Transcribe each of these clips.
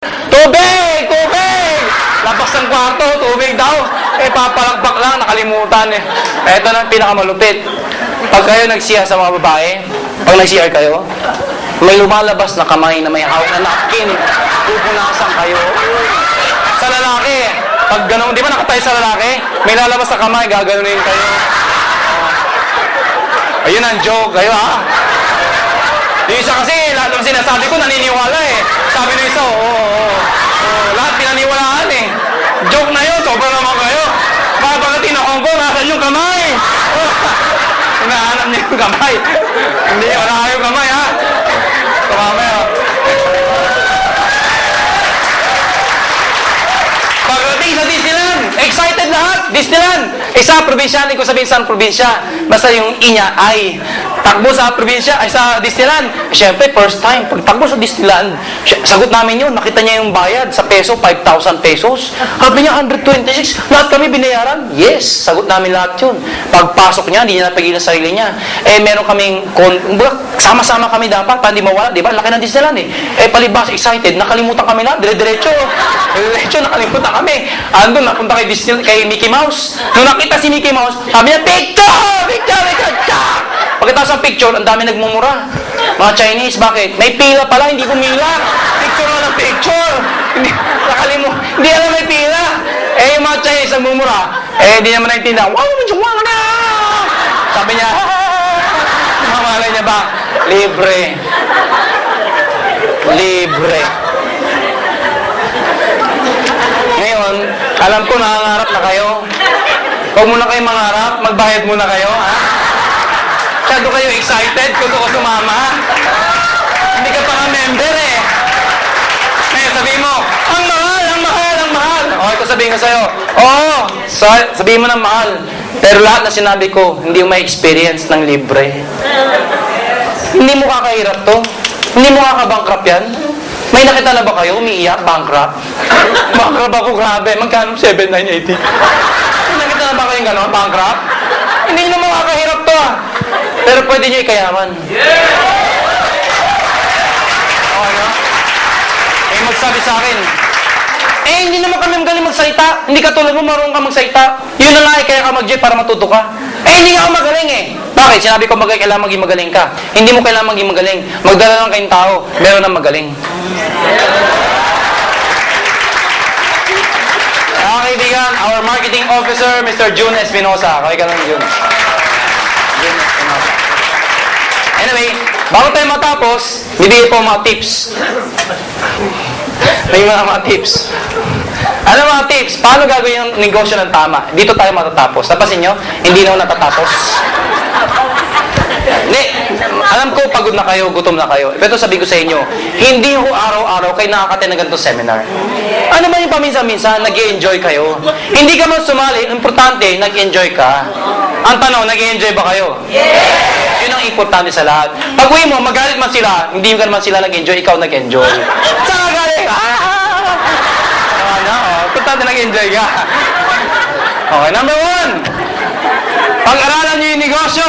Tubig! Tubig! Labas ng kwarto, tubig daw. Papalakpak lang, nakalimutan eh. Ito na pinakamalupit. Pag kayo nag-CR sa mga babae, pag nag-CR kayo, may lumalabas na kamay na may hawak na napkin. Pupunasan kayo. Sa lalaki, pag gano'n, di ba nakatayo sa lalaki? May lalabas na kamay, gaganunin kayo. Ayun ang joke, kayo ha? Yung isa kasi, lahat ng sinasabi ko, naniniwala eh. Sabi ng isa, lahat pinaniwalaan eh. Joke na yun, sobra naman kayo. Pagdating na Hong Kong, nasan yung kamay? Hinahanap niyo yung kamay. Hindi, wala kayong kamay ha. Ito mamaya. Pagdating sa Disneyland, excited lahat. Disneyland. Isa probinsya, hindi ko sabihin saan probinsya. Basta yung inya ay takbo sa probinsya, ay sa Disneyland. Siyempre, first time, pag takbo sa Disneyland, sagot namin yun, nakita niya yung bayad sa peso, 5,000 pesos. Sabi niya, 126. Lahat kami binayaran? Yes, sagot namin lahat yun. Pagpasok niya, hindi niya napagilan sa sarili niya. Meron kaming, sama-sama kami dapat, para hindi mawala, di ba? Laki ng Disneyland eh. Palibas, excited, nakalimutan kami lahat, dire-diretso, nakalimutan kami. Andun, napunta kay Disney, kay Mickey Mouse. Nung nakita si Mickey Mouse, sabi niya, picture! Pagkatapos ng picture, ang dami nagmumura. Mga Chinese, bakit? May pila pala, hindi pumila. Picture na ng picture. Hindi alam may pila. Yung mga Chinese nagmumura, hindi naman naintindihan. Sabi niya, mamalay niya ba? Libre. Libre. Ngayon, alam ko nangangarap na kayo. Huwag muna kayo mangarap, magbayad muna kayo, ha? Masyado kayo excited, gusto ko sumama. Hindi ka pa nga member eh. Ngayon, sabihin mo, ang mahal, ang mahal, ang mahal. Ito sabihin ko sa'yo, sabihin mo ng mahal. Pero lahat na sinabi ko, hindi mo ma-experience ng libre. Hindi mo kakahirap to. Hindi mo kakabankrupt yan. May nakita na ba kayo? Umiiyak, bankrupt. Bankrupt ako, grabe. Magkano? 7,980. May nakita na ba kayong gano'n? Bankrupt? Hindi nyo makakahirap to ah. Pero pwede nyo ikayaman. Okay no? Magsabi sa akin, hindi naman kami magaling magsalita. Hindi ka tulad mo, marunong ka magsalita. Yun na nga kaya ka mag-jet para matuto ka. Hindi ako magaling eh. Bakit? Sinabi ko kailangan maging magaling ka. Hindi mo kailangan maging magaling. Magdala lang kayong tao, meron na magaling. Kaibigan, our marketing officer, Mr. June Espinosa. Okay ka lang, June. June Espinosa. Anyway, bago tayo matapos, bibigay po mga tips. May mga tips. Ano mga tips? Paano gagawin yung negosyo ng tama? Dito tayo matatapos. Tapasin nyo, hindi na ako natatapos. Hindi. Alam ko, pagod na kayo, gutom na kayo. Pero sabi ko sa inyo, hindi ko araw-araw kayo nakakatin ng ganito seminar. Ano ba yung paminsan-minsan, nag-i-enjoy kayo? Hindi ka man sumali, importante, nag-enjoy ka. Ang tanong, nag-i-enjoy ba kayo? Yes! Yun ang importante sa lahat. Pag uwi mo, magalit man sila, hindi ka naman sila nag-enjoy, ikaw nag-enjoy. Saan ka galing? Importante nag-enjoy ka. Okay, number 1. Pag-aralan nyo yung negosyo.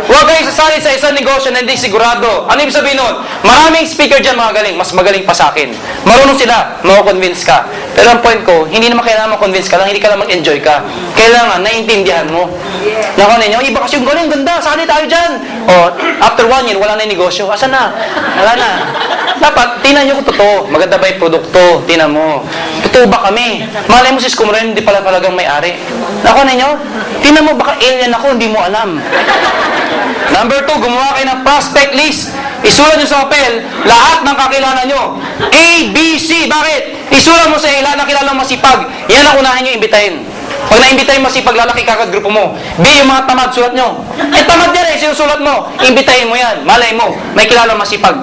Huwag kayo sasali sa isang negosyo na hindi sigurado. Ano ibig sabihin nun? Maraming speaker dyan magaling. Mas magaling pa sa akin. Marunong sila. Mako-convince ka. Pero ang point ko, hindi naman kailangan ma-convince ka lang. Hindi ka lang mag-enjoy ka. Kailangan, naiintindihan mo. Nako ninyo, iba kasi yung galing, ganda. Sali tayo dyan. After 1 year, wala na yung negosyo. Asa na? Wala na. Dapat, tinan nyo kung totoo. Maganda ba yung produkto? Tinan mo. Totoo ba kami? Malay mo si Skumren, hindi pala talagang may-ari. Nako ninyo, tinan mo, baka alien ako, hindi mo alam. Number 2, gumawa kayo ng prospect list. Isulat nyo sa papel, lahat ng kakilala nyo. A, B, C. Bakit? Isulat mo sa lahat ng kilala masipag. Yan ang unahin nyo imbitahin. Pag na-imbitahin masipag, lalaki kagad grupo mo. B, yung mga tamad, sulat nyo. Tamad yan sinusulat mo. Imbitahin mo yan. Malay mo, may kilala masipag.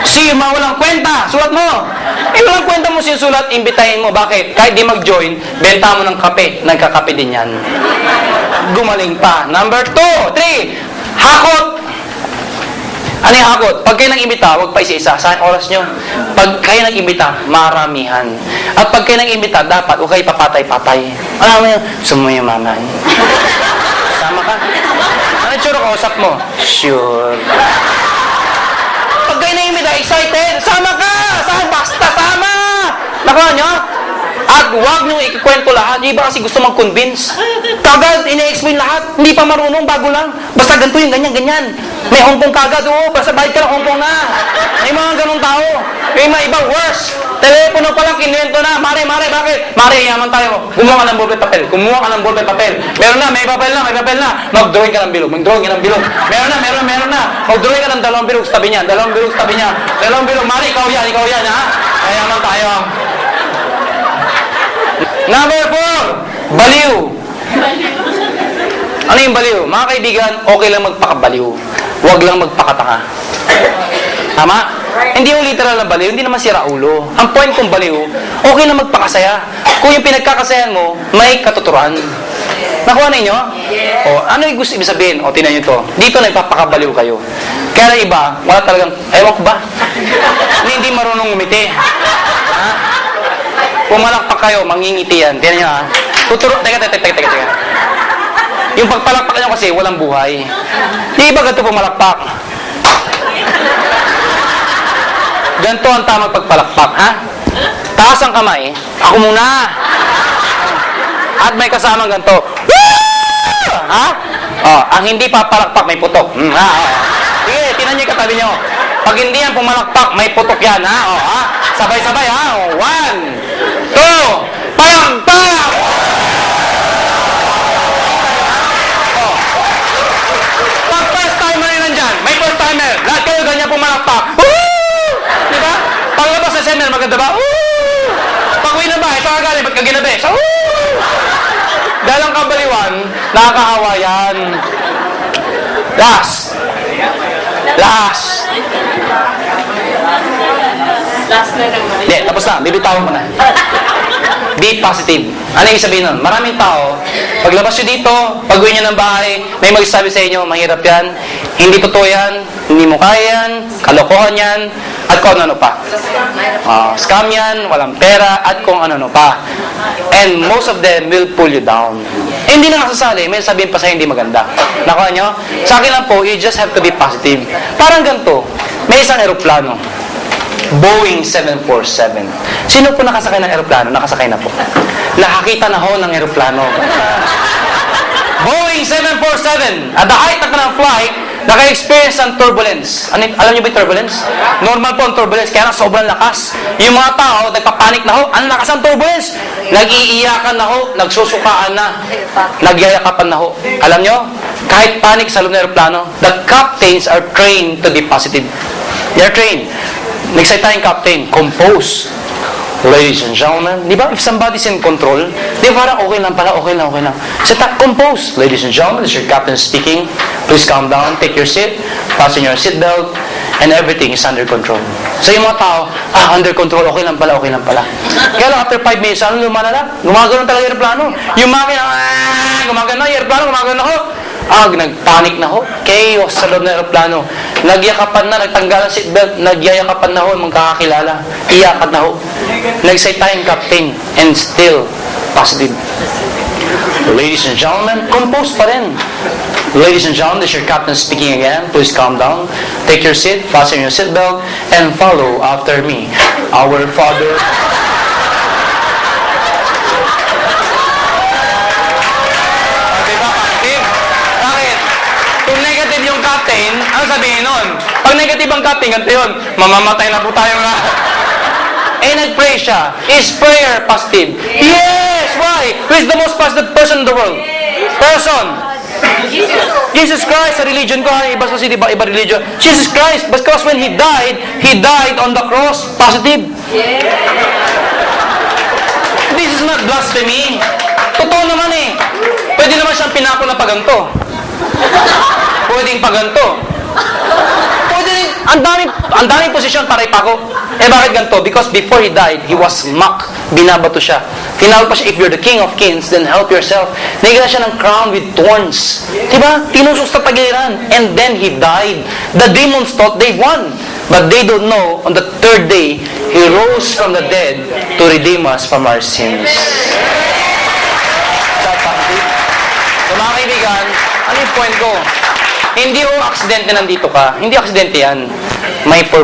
C, yung mga walang kwenta, sulat mo. Walang kwenta mo sinusulat, imbitahin mo. Bakit? Kahit di mag-join, benta mo ng kape. Nagkakape din yan. Gumaling pa. Number 2, 3, hakot. Ano yung hakot? Pag kayo nag-imbita, huwag pa isa-isa. Sa oras nyo. Pag kayo nag-imbita, maramihan. At pag kayo nag-imbita, dapat huwag kayo papatay-patay. Alam mo yun? Sumuyamanay. Sama ka? Ano tsura kausap mo? Sure. Pag kayo nag-imbita, excited, sama ka! saan? Basta sama! Nakuha nyo? At huwag nyo ikikwento lahat. Yung iba kasi gusto mag-convince. Kagad, ina-explain lahat. Hindi pa marunong, bago lang. Basta ganito yung ganyan-ganyan. May Hong Kong kagad, basta bayad ka ng Hong Kong na. May mga ganong tao. May mga ibang worse. Telepono pa lang, kinuwento na. Mare, bakit? Mare, yaman tayo. Kumuha ka ng ballpen papel. Meron na, may papel na. Mag-drawing ka ng bilog. Meron na. Mag-drawing ka ng dalawang bilog sa tabi niya. Dalawang bilog. Mare, ikaw yan, ha? Kaya yaman tayo. Number 4, baliw. Ano yung baliw? Mga kaibigan, okay lang magpakabaliw. Huwag lang magpakataka. Tama? Hindi yung literal na baliw, hindi naman sira ulo. Ang point kong baliw, okay lang magpakasaya. Kung yung pinagkakasayan mo, may katuturan. Nakuha ninyo? O, ano yung gusto ibig sabihin? O, tinan nyo to. Dito nagpapakabaliw kayo. Kaya iba, wala talagang, ewan ko ba? Hindi marunong umiti. Ha? Pumalakpak kayo, mangingiti yan. Tiyan nyo, ha? Tuturo, teka. Yung pagpalakpak nyo kasi, walang buhay. Di ba ganito pumalakpak? Ganito ang tamang pagpalakpak, ha? Taas ang kamay. Ako muna. At may kasamang ganito. Woo! Ha? Oh, ang hindi papalakpak, may putok. Sige, tinan nyo yung katabi nyo. Pag hindi yan pumalakpak, may putok yan, ha? Oh, ha? Sabay-sabay, ha? Oh, 1, 2, palakpak! Oh. Pag first timer yun nandyan, may first timer. Lahat kayo ganyan pumalakpak. Woo! Diba? Paglabas sa seminar, maganda ba? Woo! Pag-uwi na bahay, saan ka galing? Ba't ka ginabi? So, woo! Dahil ang kabaliwan, nakakahawa yan. Last na lang. Hindi, tapos na. Bibitawan mo na. Be positive. Ano yung sabihin nun? Maraming tao, paglabas nyo dito, pag-uwi nyo ng bahay, may magsasabi sa inyo, mahirap yan, hindi totoo yan, hindi mo kaya yan, kalokohan yan, at kung ano pa. Scam yan, walang pera, at kung ano pa. And most of them will pull you down. Hindi na nakasasali, may sabihin pa sa'yo hindi maganda. Nakuha nyo? Sa akin lang po, you just have to be positive. Parang ganito, may isang eroplano. Boeing 747. Sino po nakasakay ng eroplano? Nakasakay na po. Nakakita na ho ng eroplano. Boeing 747. At the height ng flight, naka-experience ng turbulence. Alam niyo ba yung turbulence? Normal po ang turbulence, kaya na sobrang lakas. Yung mga tao, nagpapanik na ho. Ang lakas ang turbulence. Nag-iiyakan na ho, nagsusukaan na, nagyayakapan na ho. Alam niyo, kahit panic sa loob ng eroplano, the captains are trained to be positive. They are trained. Nag-say tayong captain, compose. Ladies and gentlemen, di ba? If somebody's in control, di ba parang okay lang. Say, compose. Ladies and gentlemen, this is your captain speaking. Please calm down, take your seat, fasten your seatbelt, and everything is under control. So yung mga tao, under control, okay lang pala. Kaya lang, after 5 minutes, ano lumalala? Gumagano talaga yung aeroplano. Yung makina, gumagano, yung aeroplano, gumagano ho. Nagpanik na ho. Chaos sa loob ng aeroplano. Nagyakapan na, nagtanggal ang seatbelt, nagyayakapan na ho, magkakakilala. Iyakan na ho. Nag-say tayong captain, and still positive. Ladies and gentlemen, compose pa rin. Ladies and gentlemen, this is your captain speaking again. Please calm down. Take your seat, fasten your seatbelt, and follow after me. Our Father... Captain, ano sabihin nun? Pag negative ang captain, ganito yun. Mamamatay na po tayo nga. Nag-pray siya. Is prayer positive? Yes! Why? Who is the most positive person in the world? Jesus Christ, sa religion ko, iba kasi iba religion. Jesus Christ, because when He died on the cross, positive. This is not blasphemy. Totoo naman eh. Pwede naman siyang pinako na paganto. Pwedeng paganto. Pwede rin, ang daming posisyon para ipako. Bakit ganito? Because before He died, He was mocked. Binabato siya. Tinawag pa siya, if you're the King of Kings, then help yourself. Nagigala siya ng crown with thorns. Diba? Tinusos na tagiliran. And then He died. The demons thought they won. But they don't know, on the third day, He rose from the dead to redeem us from our sins. So mga kaibigan, ano yung point ko? Hindi aksidente nandito ka. Hindi aksidente yan. May purpose.